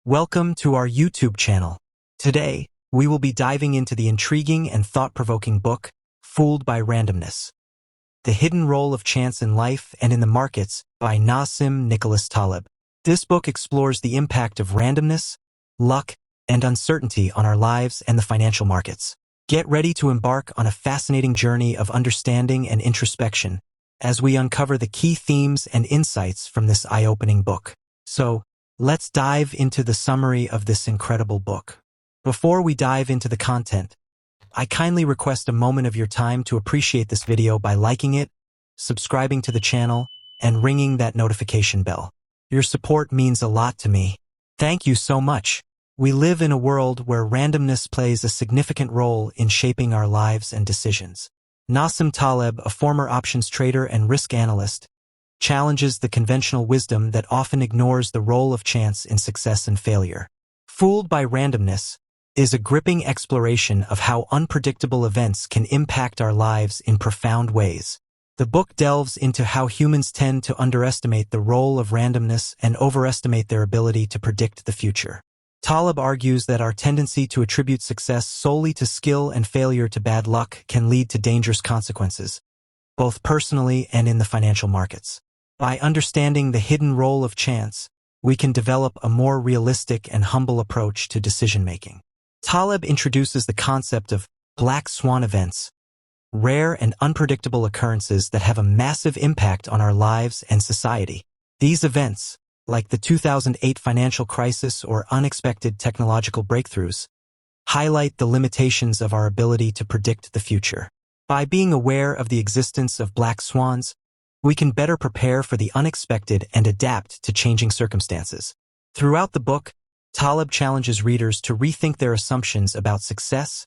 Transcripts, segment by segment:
Welcome to our YouTube channel. Today, we will be diving into the intriguing and thought-provoking book, Fooled by Randomness. The Hidden Role of Chance in Life and in the Markets by Nassim Nicholas Taleb. This book explores the impact of randomness, luck, and uncertainty on our lives and the financial markets. Get ready to embark on a fascinating journey of understanding and introspection as we uncover the key themes and insights from this eye-opening book. So, let's dive into the summary of this incredible book. Before we dive into the content, I kindly request a moment of your time to appreciate this video by liking it, subscribing to the channel, and ringing that notification bell. Your support means a lot to me. Thank you so much. We live in a world where randomness plays a significant role in shaping our lives and decisions. Nassim Taleb, a former options trader and risk analyst, challenges the conventional wisdom that often ignores the role of chance in success and failure. Fooled by Randomness is a gripping exploration of how unpredictable events can impact our lives in profound ways. The book delves into how humans tend to underestimate the role of randomness and overestimate their ability to predict the future. Taleb argues that our tendency to attribute success solely to skill and failure to bad luck can lead to dangerous consequences, both personally and in the financial markets. By understanding the hidden role of chance, we can develop a more realistic and humble approach to decision-making. Taleb introduces the concept of black swan events, rare and unpredictable occurrences that have a massive impact on our lives and society. These events, like the 2008 financial crisis or unexpected technological breakthroughs, highlight the limitations of our ability to predict the future. By being aware of the existence of black swans, we can better prepare for the unexpected and adapt to changing circumstances. Throughout the book, Taleb challenges readers to rethink their assumptions about success,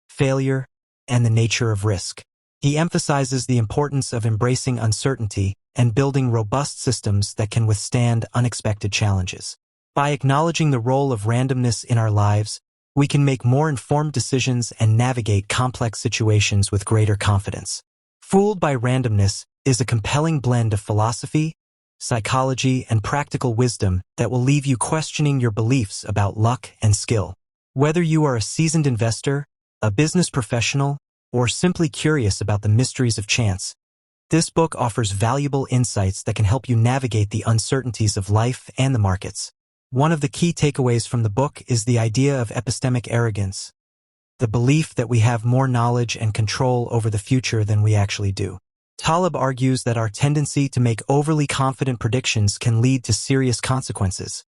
failure, and the nature of risk. He emphasizes the importance of embracing uncertainty and building robust systems that can withstand unexpected challenges. By acknowledging the role of randomness in our lives, we can make more informed decisions and navigate complex situations with greater confidence. Fooled by Randomness is a compelling blend of philosophy, psychology, and practical wisdom that will leave you questioning your beliefs about luck and skill. Whether you are a seasoned investor, a business professional, or simply curious about the mysteries of chance, this book offers valuable insights that can help you navigate the uncertainties of life and the markets. One of the key takeaways from the book is the idea of epistemic arrogance, the belief that we have more knowledge and control over the future than we actually do. Taleb argues that our tendency to make overly confident predictions can lead to serious consequences,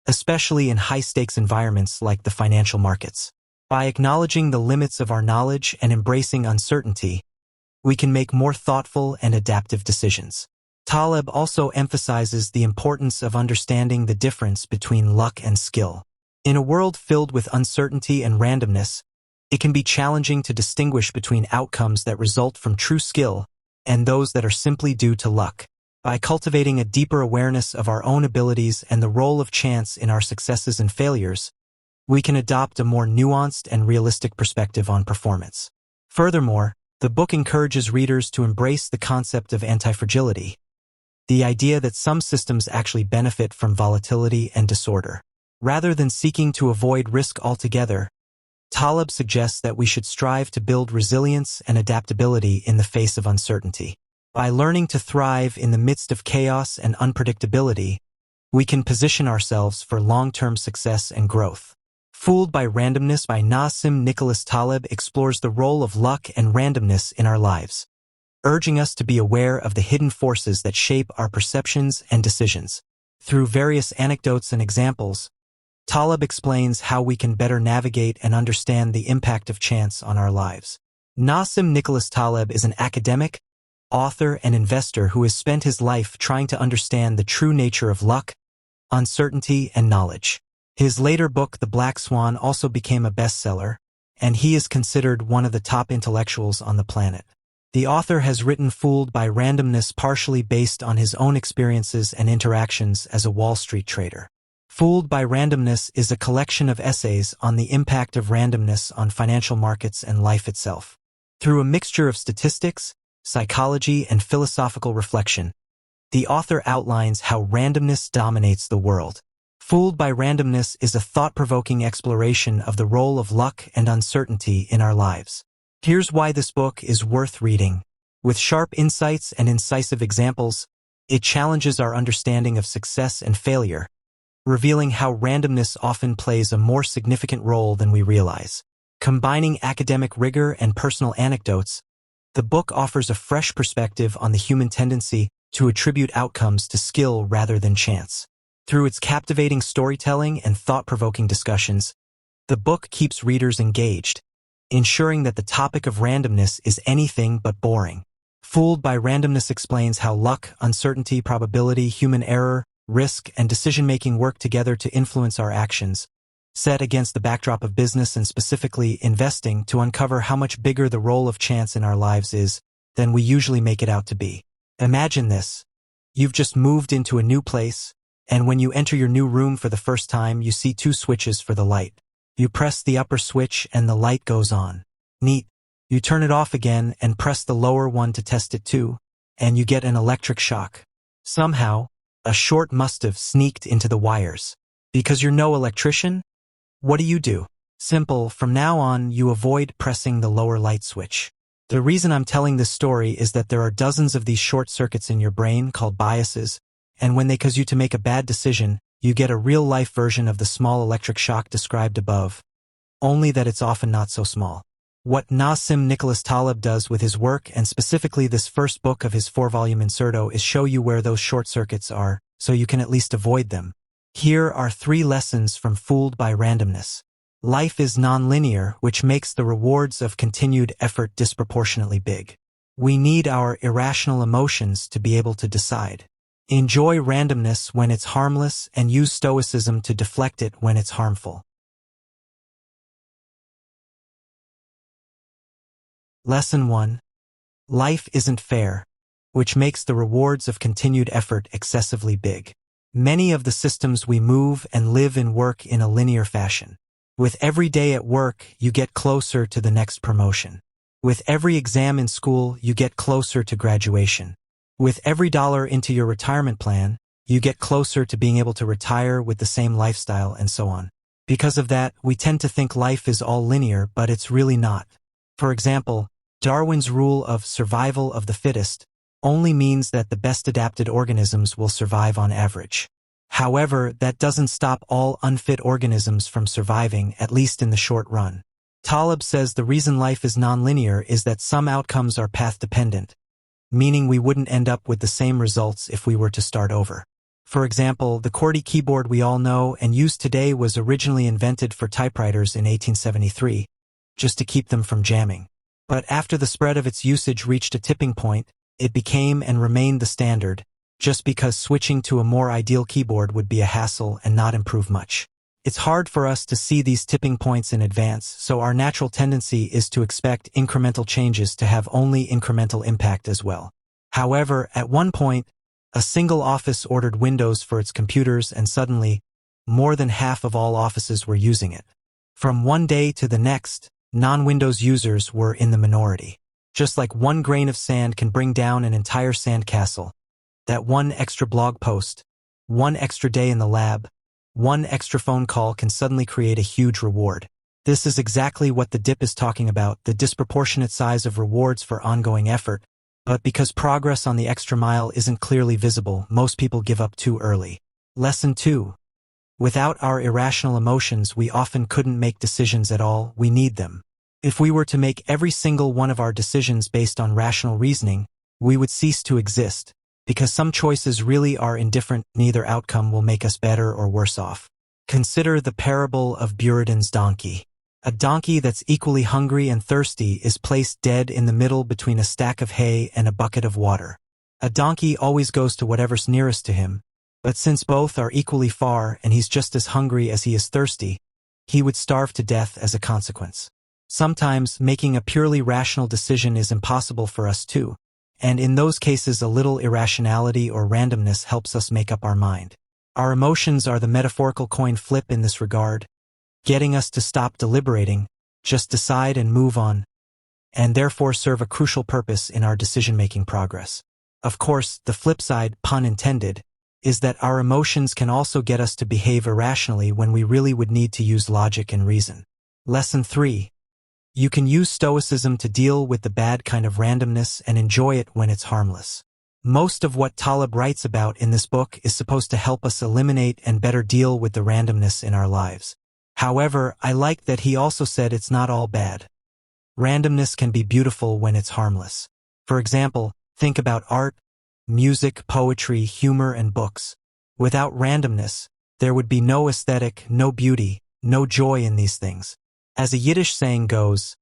especially in high-stakes environments like the financial markets. By acknowledging the limits of our knowledge and embracing uncertainty, we can make more thoughtful and adaptive decisions. Taleb also emphasizes the importance of understanding the difference between luck and skill. In a world filled with uncertainty and randomness, it can be challenging to distinguish between outcomes that result from true skill and those that are simply due to luck. By cultivating a deeper awareness of our own abilities and the role of chance in our successes and failures, we can adopt a more nuanced and realistic perspective on performance. Furthermore, the book encourages readers to embrace the concept of anti-fragility, the idea that some systems actually benefit from volatility and disorder. Rather than seeking to avoid risk altogether, Taleb suggests that we should strive to build resilience and adaptability in the face of uncertainty. By learning to thrive in the midst of chaos and unpredictability, we can position ourselves for long-term success and growth. Fooled by Randomness by Nassim Nicholas Taleb explores the role of luck and randomness in our lives, urging us to be aware of the hidden forces that shape our perceptions and decisions. Through various anecdotes and examples, Taleb explains how we can better navigate and understand the impact of chance on our lives. Nassim Nicholas Taleb is an academic, author, and investor who has spent his life trying to understand the true nature of luck, uncertainty, and knowledge. His later book, The Black Swan, also became a bestseller, and he is considered one of the top intellectuals on the planet. The author has written Fooled by Randomness partially based on his own experiences and interactions as a Wall Street trader. Fooled by Randomness is a collection of essays on the impact of randomness on financial markets and life itself. Through a mixture of statistics, psychology, and philosophical reflection, the author outlines how randomness dominates the world, Fooled by Randomness is a thought-provoking exploration of the role of luck and uncertainty in our lives. Here's why this book is worth reading. With sharp insights and incisive examples, it challenges our understanding of success and failure, revealing how randomness often plays a more significant role than we realize. Combining academic rigor and personal anecdotes, the book offers a fresh perspective on the human tendency to attribute outcomes to skill rather than chance. Through its captivating storytelling and thought-provoking discussions, the book keeps readers engaged, ensuring that the topic of randomness is anything but boring. Fooled by Randomness explains how luck, uncertainty, probability, human error, risk, and decision-making work together to influence our actions, set against the backdrop of business and specifically investing to uncover how much bigger the role of chance in our lives is than we usually make it out to be. Imagine this. You've just moved into a new place, and when you enter your new room for the first time, you see two switches for the light. You press the upper switch and the light goes on. Neat. You turn it off again and press the lower one to test it too, and you get an electric shock. Somehow, a short must have sneaked into the wires. Because you're no electrician? What do? Simple, from now on, you avoid pressing the lower light switch. The reason I'm telling this story is that there are dozens of these short circuits in your brain called biases, and when they cause you to make a bad decision, you get a real-life version of the small electric shock described above, only that it's often not so small. What Nassim Nicholas Taleb does with his work, and specifically this first book of his 4-volume Inserto, is show you where those short circuits are, so you can at least avoid them. Here are 3 lessons from Fooled by Randomness. Life is nonlinear, which makes the rewards of continued effort disproportionately big. We need our irrational emotions to be able to decide. Enjoy randomness when it's harmless and use stoicism to deflect it when it's harmful. Lesson 1. Life isn't fair, which makes the rewards of continued effort excessively big. Many of the systems we move and live in work in a linear fashion. With every day at work, you get closer to the next promotion. With every exam in school, you get closer to graduation. With every dollar into your retirement plan, you get closer to being able to retire with the same lifestyle and so on. Because of that, we tend to think life is all linear, but it's really not. For example, Darwin's rule of survival of the fittest only means that the best adapted organisms will survive on average. However, that doesn't stop all unfit organisms from surviving, at least in the short run. Taleb says the reason life is nonlinear is that some outcomes are path-dependent, meaning we wouldn't end up with the same results if we were to start over. For example, the QWERTY keyboard we all know and use today was originally invented for typewriters in 1873, just to keep them from jamming. But after the spread of its usage reached a tipping point, it became and remained the standard, just because switching to a more ideal keyboard would be a hassle and not improve much. It's hard for us to see these tipping points in advance, so our natural tendency is to expect incremental changes to have only incremental impact as well. However, at one point, a single office ordered Windows for its computers and suddenly, more than half of all offices were using it. From one day to the next, non-Windows users were in the minority. Just like one grain of sand can bring down an entire sandcastle, that one extra blog post, one extra day in the lab, one extra phone call can suddenly create a huge reward. This is exactly what the dip is talking about, the disproportionate size of rewards for ongoing effort. But because progress on the extra mile isn't clearly visible, most people give up too early. Lesson 2. Without our irrational emotions, we often couldn't make decisions at all. We need them. If we were to make every single one of our decisions based on rational reasoning, we would cease to exist. Because some choices really are indifferent, neither outcome will make us better or worse off. Consider the parable of Buridan's donkey. A donkey that's equally hungry and thirsty is placed dead in the middle between a stack of hay and a bucket of water. A donkey always goes to whatever's nearest to him, but since both are equally far and he's just as hungry as he is thirsty, he would starve to death as a consequence. Sometimes making a purely rational decision is impossible for us too, and in those cases a little irrationality or randomness helps us make up our mind. Our emotions are the metaphorical coin flip in this regard, getting us to stop deliberating, just decide and move on, and therefore serve a crucial purpose in our decision-making progress. Of course, the flip side, pun intended, is that our emotions can also get us to behave irrationally when we really would need to use logic and reason. Lesson 3. You can use stoicism to deal with the bad kind of randomness and enjoy it when it's harmless. Most of what Taleb writes about in this book is supposed to help us eliminate and better deal with the randomness in our lives. However, I like that he also said it's not all bad. Randomness can be beautiful when it's harmless. For example, think about art, music, poetry, humor, and books. Without randomness, there would be no aesthetic, no beauty, no joy in these things. As a Yiddish saying goes,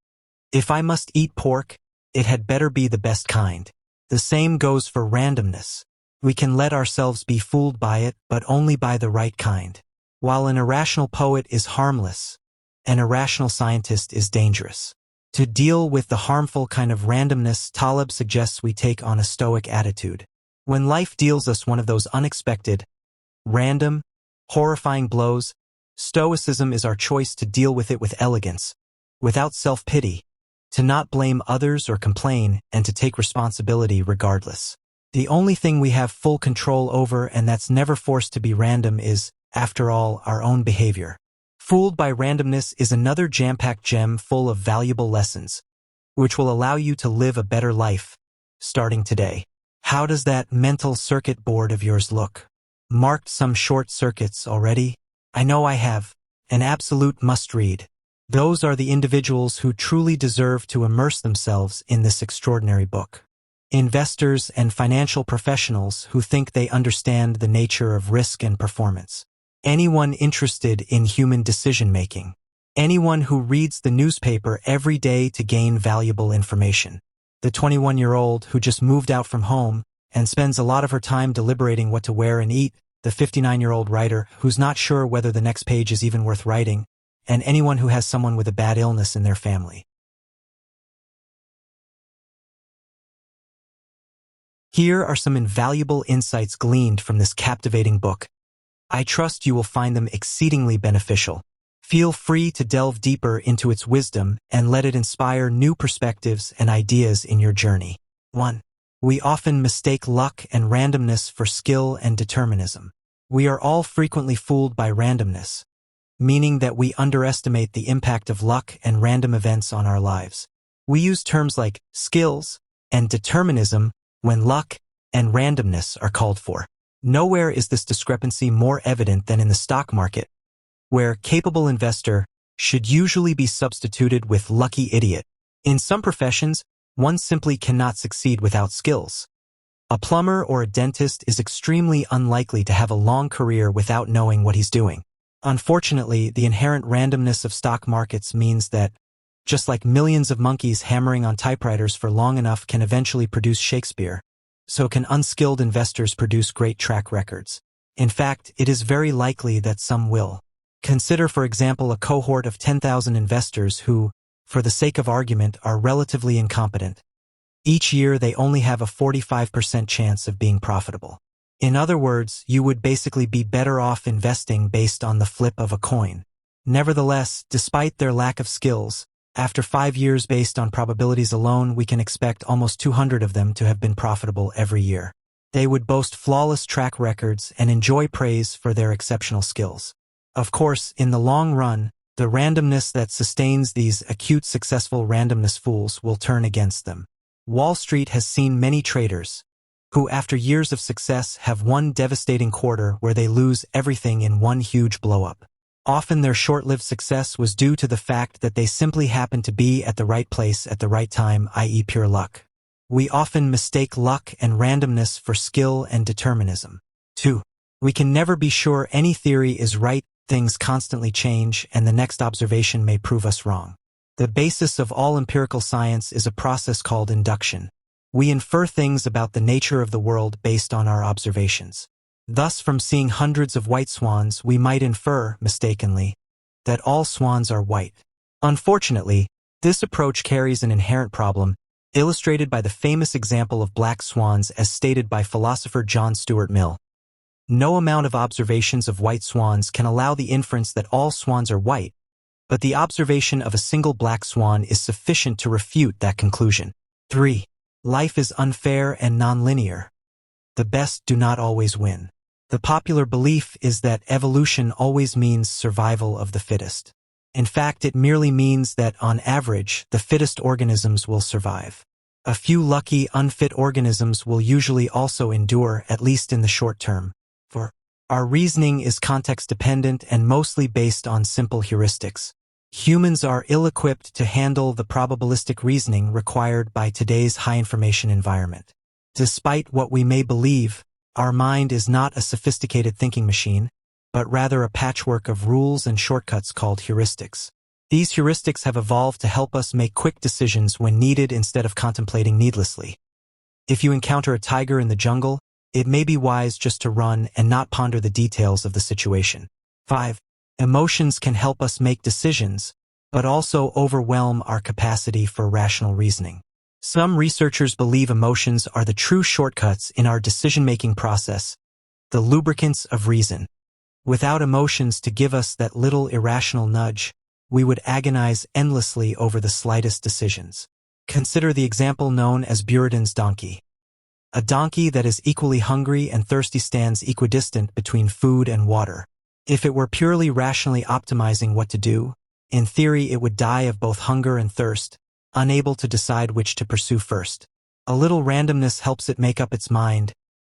if I must eat pork, it had better be the best kind. The same goes for randomness. We can let ourselves be fooled by it, but only by the right kind. While an irrational poet is harmless, an irrational scientist is dangerous. To deal with the harmful kind of randomness, Taleb suggests we take on a stoic attitude. When life deals us one of those unexpected, random, horrifying blows, stoicism is our choice to deal with it with elegance, without self-pity, to not blame others or complain, and to take responsibility regardless. The only thing we have full control over, and that's never forced to be random, is, after all, our own behavior. Fooled by Randomness is another jam-packed gem full of valuable lessons, which will allow you to live a better life, starting today. How does that mental circuit board of yours look? Marked some short circuits already? I know I have. An absolute must-read. Those are the individuals who truly deserve to immerse themselves in this extraordinary book. Investors and financial professionals who think they understand the nature of risk and performance. Anyone interested in human decision-making. Anyone who reads the newspaper every day to gain valuable information. The 21-year-old who just moved out from home and spends a lot of her time deliberating what to wear and eat. The 59-year-old writer who's not sure whether the next page is even worth writing. And anyone who has someone with a bad illness in their family. Here are some invaluable insights gleaned from this captivating book. I trust you will find them exceedingly beneficial. Feel free to delve deeper into its wisdom and let it inspire new perspectives and ideas in your journey. 1. We often mistake luck and randomness for skill and determinism. We are all frequently fooled by randomness, meaning that we underestimate the impact of luck and random events on our lives. We use terms like skills and determinism when luck and randomness are called for. Nowhere is this discrepancy more evident than in the stock market, where capable investor should usually be substituted with lucky idiot. In some professions, one simply cannot succeed without skills. A plumber or a dentist is extremely unlikely to have a long career without knowing what he's doing. Unfortunately, the inherent randomness of stock markets means that, just like millions of monkeys hammering on typewriters for long enough can eventually produce Shakespeare, so can unskilled investors produce great track records. In fact, it is very likely that some will. Consider, for example, a cohort of 10,000 investors who, for the sake of argument, are relatively incompetent. Each year, they only have a 45% chance of being profitable. In other words, you would basically be better off investing based on the flip of a coin. Nevertheless, despite their lack of skills, after 5 years based on probabilities alone, we can expect almost 200 of them to have been profitable every year. They would boast flawless track records and enjoy praise for their exceptional skills. Of course, in the long run, the randomness that sustains these acute successful randomness fools will turn against them. Wall Street has seen many traders who, after years of success, have one devastating quarter where they lose everything in one huge blow-up. Often their short-lived success was due to the fact that they simply happened to be at the right place at the right time, i.e. pure luck. We often mistake luck and randomness for skill and determinism. 2. We can never be sure any theory is right. Things constantly change, and the next observation may prove us wrong. The basis of all empirical science is a process called induction. We infer things about the nature of the world based on our observations. Thus, from seeing hundreds of white swans, we might infer, mistakenly, that all swans are white. Unfortunately, this approach carries an inherent problem, illustrated by the famous example of black swans as stated by philosopher John Stuart Mill. No amount of observations of white swans can allow the inference that all swans are white, but the observation of a single black swan is sufficient to refute that conclusion. 3. Life is unfair and nonlinear. The best do not always win. The popular belief is that evolution always means survival of the fittest. In fact, it merely means that, on average, the fittest organisms will survive. A few lucky, unfit organisms will usually also endure, at least in the short term. For our reasoning is context-dependent and mostly based on simple heuristics. Humans are ill-equipped to handle the probabilistic reasoning required by today's high-information environment. Despite what we may believe, our mind is not a sophisticated thinking machine, but rather a patchwork of rules and shortcuts called heuristics. These heuristics have evolved to help us make quick decisions when needed instead of contemplating needlessly. If you encounter a tiger in the jungle, it may be wise just to run and not ponder the details of the situation. 5. Emotions can help us make decisions, but also overwhelm our capacity for rational reasoning. Some researchers believe emotions are the true shortcuts in our decision-making process, the lubricants of reason. Without emotions to give us that little irrational nudge, we would agonize endlessly over the slightest decisions. Consider the example known as Buridan's donkey. A donkey that is equally hungry and thirsty stands equidistant between food and water. If it were purely rationally optimizing what to do, in theory it would die of both hunger and thirst, unable to decide which to pursue first. A little randomness helps it make up its mind,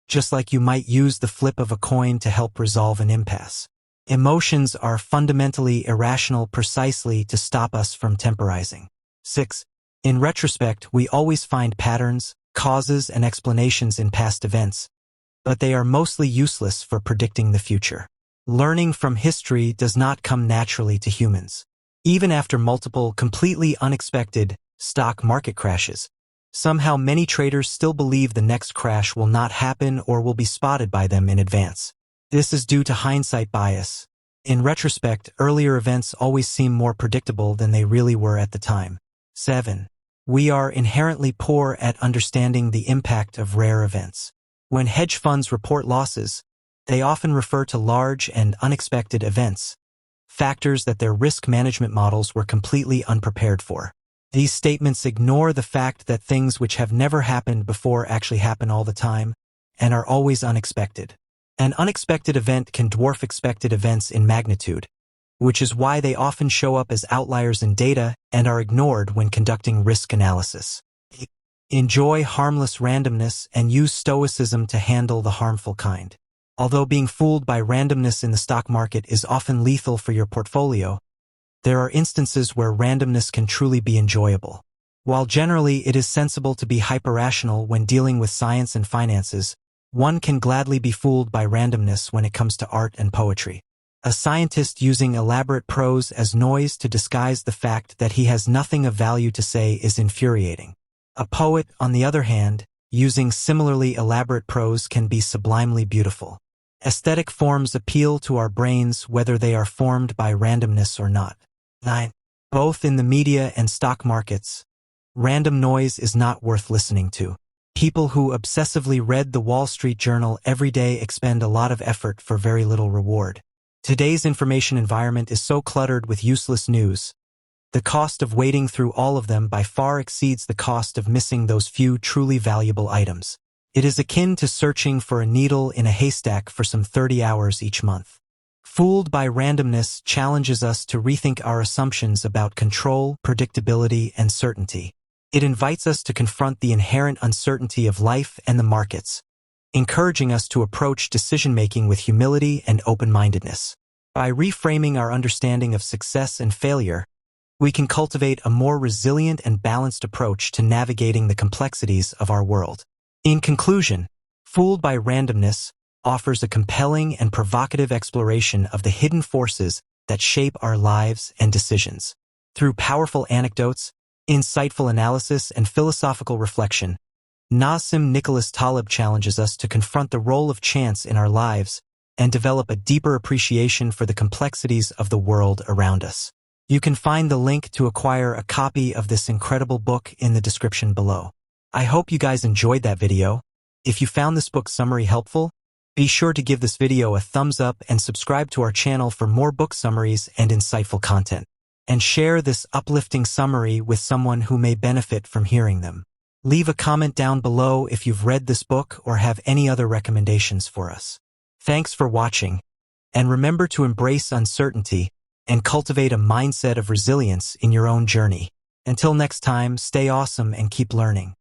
just like you might use the flip of a coin to help resolve an impasse. Emotions are fundamentally irrational precisely to stop us from temporizing. 6. In retrospect, we always find patterns, causes, and explanations in past events, but they are mostly useless for predicting the future. Learning from history does not come naturally to humans. Even after multiple, completely unexpected stock market crashes, somehow many traders still believe the next crash will not happen or will be spotted by them in advance. This is due to hindsight bias. In retrospect, earlier events always seem more predictable than they really were at the time. 7. We are inherently poor at understanding the impact of rare events. When hedge funds report losses, they often refer to large and unexpected events, factors that their risk management models were completely unprepared for. These statements ignore the fact that things which have never happened before actually happen all the time and are always unexpected. An unexpected event can dwarf expected events in magnitude, which is why they often show up as outliers in data and are ignored when conducting risk analysis. Enjoy harmless randomness and use stoicism to handle the harmful kind. Although being fooled by randomness in the stock market is often lethal for your portfolio, there are instances where randomness can truly be enjoyable. While generally it is sensible to be hyper-rational when dealing with science and finances, one can gladly be fooled by randomness when it comes to art and poetry. A scientist using elaborate prose as noise to disguise the fact that he has nothing of value to say is infuriating. A poet, on the other hand, using similarly elaborate prose can be sublimely beautiful. Aesthetic forms appeal to our brains whether they are formed by randomness or not. 9. Both in the media and stock markets, random noise is not worth listening to. People who obsessively read the Wall Street Journal every day expend a lot of effort for very little reward. Today's information environment is so cluttered with useless news. The cost of wading through all of them by far exceeds the cost of missing those few truly valuable items. It is akin to searching for a needle in a haystack for some 30 hours each month. Fooled by randomness challenges us to rethink our assumptions about control, predictability, and certainty. It invites us to confront the inherent uncertainty of life and the markets, encouraging us to approach decision-making with humility and open-mindedness. By reframing our understanding of success and failure, we can cultivate a more resilient and balanced approach to navigating the complexities of our world. In conclusion, Fooled by Randomness offers a compelling and provocative exploration of the hidden forces that shape our lives and decisions. Through powerful anecdotes, insightful analysis, and philosophical reflection, Nassim Nicholas Taleb challenges us to confront the role of chance in our lives and develop a deeper appreciation for the complexities of the world around us. You can find the link to acquire a copy of this incredible book in the description below. I hope you guys enjoyed that video. If you found this book summary helpful, be sure to give this video a thumbs up and subscribe to our channel for more book summaries and insightful content. And share this uplifting summary with someone who may benefit from hearing them. Leave a comment down below if you've read this book or have any other recommendations for us. Thanks for watching, and remember to embrace uncertainty and cultivate a mindset of resilience in your own journey. Until next time, stay awesome and keep learning.